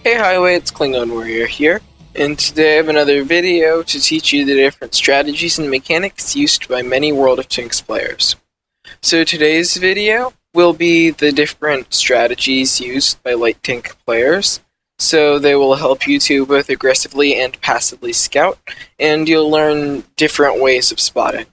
Hey Highway, it's Klingon Warrior here, and today I have another video to teach you the different strategies and mechanics used by many World of Tanks players. So today's video will be the different strategies used by light tank players, so they will help you to both aggressively and passively scout, and you'll learn different ways of spotting.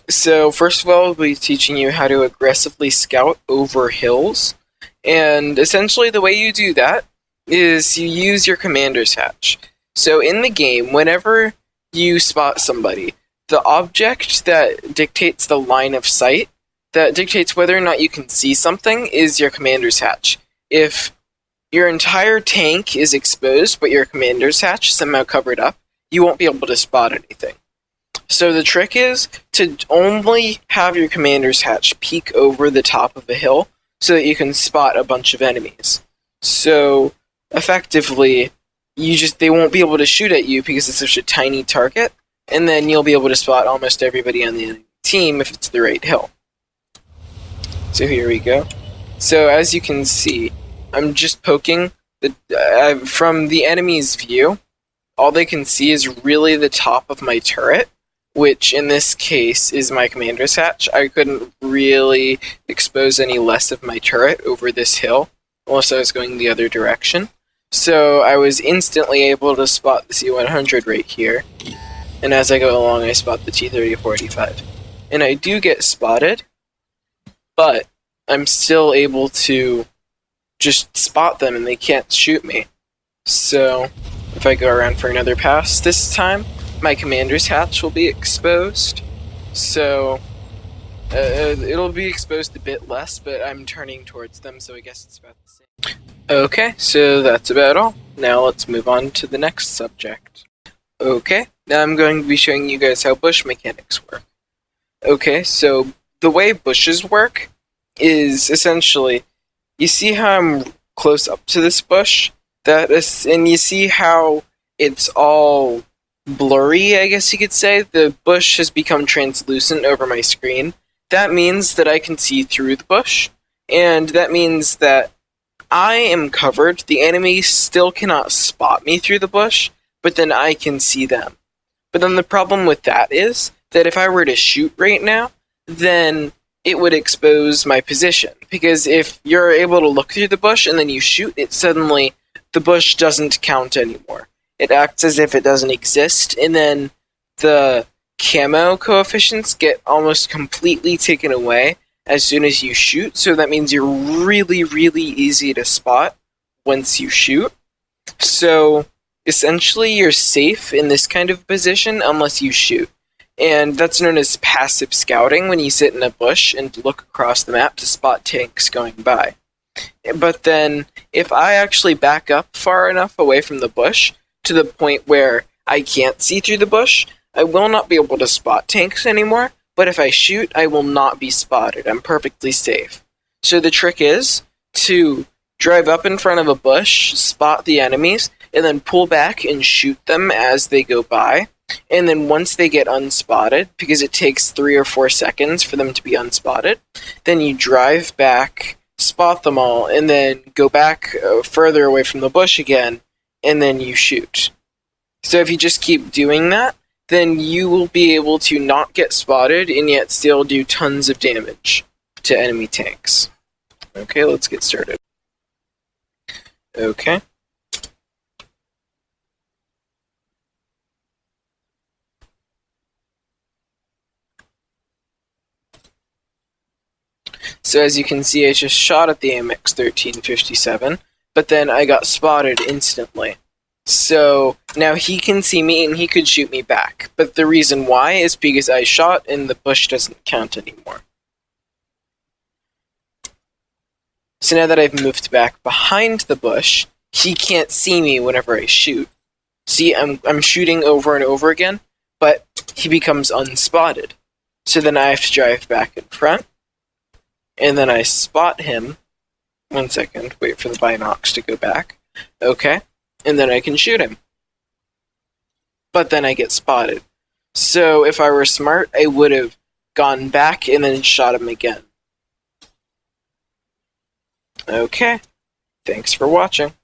So first of all, I'll be teaching you how to aggressively scout over hills, and essentially the way you do that is you use your commander's hatch. So in the game, whenever you spot somebody, the object that dictates the line of sight, that dictates whether or not you can see something, is your commander's hatch. If your entire tank is exposed, but your commander's hatch is somehow covered up, you won't be able to spot anything. So the trick is to only have your commander's hatch peek over the top of a hill so that you can spot a bunch of enemies. So effectively, they won't be able to shoot at you because it's such a tiny target, and then you'll be able to spot almost everybody on the enemy team if it's the right hill. So here we go. So as you can see, I'm just poking from the enemy's view. All they can see is really the top of my turret, which in this case is my commander's hatch. I couldn't really expose any less of my turret over this hill unless I was going the other direction. So I was instantly able to spot the C-100 right here, and as I go along I spot the T-34-85. And I do get spotted, but I'm still able to just spot them and they can't shoot me. So if I go around for another pass this time, my commander's hatch will be exposed. So it'll be exposed a bit less, but I'm turning towards them, so I guess it's about the same. Okay, so that's about all. Now let's move on to the next subject. Okay, now I'm going to be showing you guys how bush mechanics work. Okay, so the way bushes work is essentially, you see how I'm close up to this bush? And you see how it's all blurry, I guess you could say? The bush has become translucent over my screen. That means that I can see through the bush, and that means that I am covered. The enemy still cannot spot me through the bush, but then I can see them. But then the problem with that is that if I were to shoot right now, then it would expose my position. Because if you're able to look through the bush and then you shoot, the bush doesn't count anymore. It acts as if it doesn't exist, and then the camo coefficients get almost completely taken away as soon as you shoot, so that means you're really, really easy to spot once you shoot. So essentially you're safe in this kind of position unless you shoot. And that's known as passive scouting, when you sit in a bush and look across the map to spot tanks going by. But then if I actually back up far enough away from the bush to the point where I can't see through the bush, I will not be able to spot tanks anymore. But if I shoot, I will not be spotted. I'm perfectly safe. So the trick is to drive up in front of a bush, spot the enemies, and then pull back and shoot them as they go by. And then once they get unspotted, because it takes 3 or 4 seconds for them to be unspotted, then you drive back, spot them all, and then go back further away from the bush again, and then you shoot. So if you just keep doing that, then you will be able to not get spotted and yet still do tons of damage to enemy tanks. Okay, let's get started. Okay. So as you can see, I just shot at the AMX 1357, but then I got spotted instantly. So now he can see me and he could shoot me back. But the reason why is because I shot and the bush doesn't count anymore. So now that I've moved back behind the bush, he can't see me whenever I shoot. See, I'm shooting over and over again, but he becomes unspotted. So then I have to drive back in front, and then I spot him. 1 second, wait for the binocs to go back. Okay. And then I can shoot him. But then I get spotted. So if I were smart, I would have gone back and then shot him again. Okay. Thanks for watching.